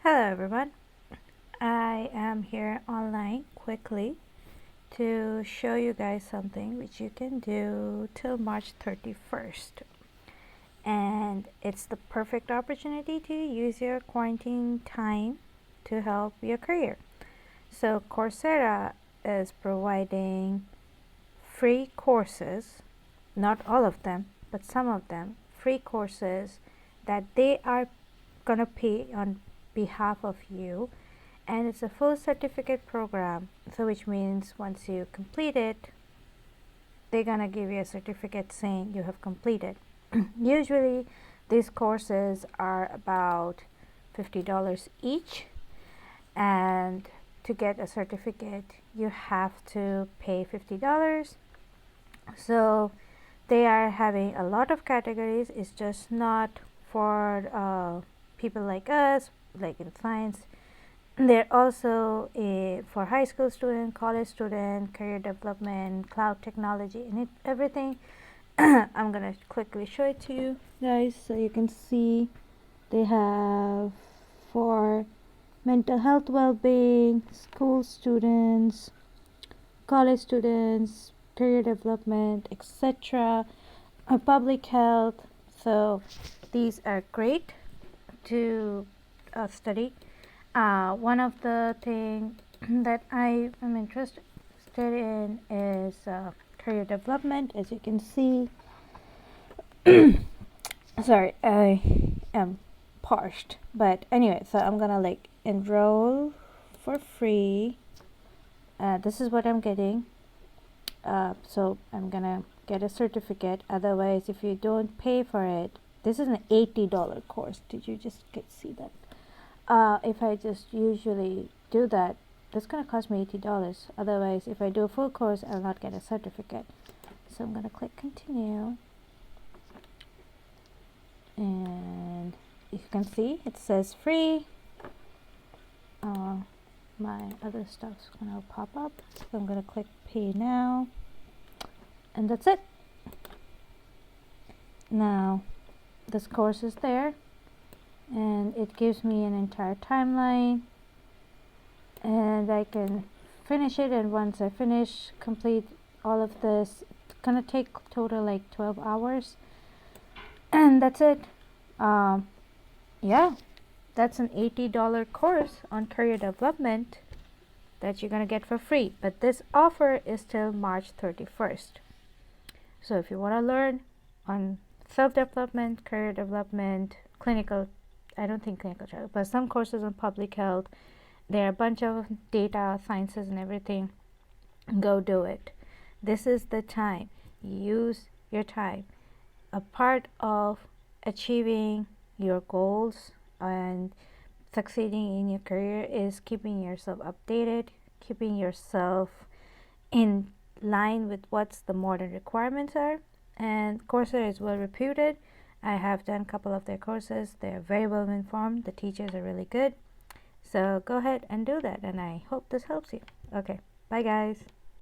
Hello everyone, I am here online quickly to show you guys something which you can do till March 31st, and it's the perfect opportunity to use your quarantine time to help your career. So Coursera is providing free courses, not all of them but some of them, free courses that they are gonna pay on behalf of you, and it's a full certificate program, so which means once you complete it, they're gonna give you a certificate saying you have completed. Usually these courses are about $50 each, and to get a certificate you have to pay $50. So they are having a lot of categories. It's just not for people like us, like in science. They're also for high school student, college student, career development, cloud technology, and everything. I'm gonna quickly show it to you guys so you can see. They have for mental health, well-being, school students, college students, career development, etc., public health. So these are great to study. One of the things that I am interested in is career development. As you can see, sorry, I am parched, but anyway, so I'm gonna like enroll for free. This is what I'm getting. So I'm gonna get a certificate. Otherwise, if you don't pay for it, this is an $80 course. Did you just see that? If I just usually do that, that's gonna cost me $80. Otherwise, if I do a full course, I'll not get a certificate. So I'm gonna click continue, and you can see it says free. My other stuff's gonna pop up, so I'm gonna click pay now, and that's it. Now this course is there, and it gives me an entire timeline, and I can finish it. And once I finish, complete all of this, it's gonna take total like 12 hours, and that's it. Yeah, that's an $80 course on career development that you're gonna get for free, but this offer is till March 31st. So if you want to learn on self-development, career development, clinical, I don't think clinical trial, but some courses on public health, there are a bunch of data sciences and everything, go do it. This is the time. Use your time. A part of achieving your goals and succeeding in your career is keeping yourself updated, keeping yourself in line with what's the modern requirements are. And Coursera is well reputed. I have done a couple of their courses. They're very well informed. The teachers are really good. So go ahead and do that, and I hope this helps you. Okay, bye guys.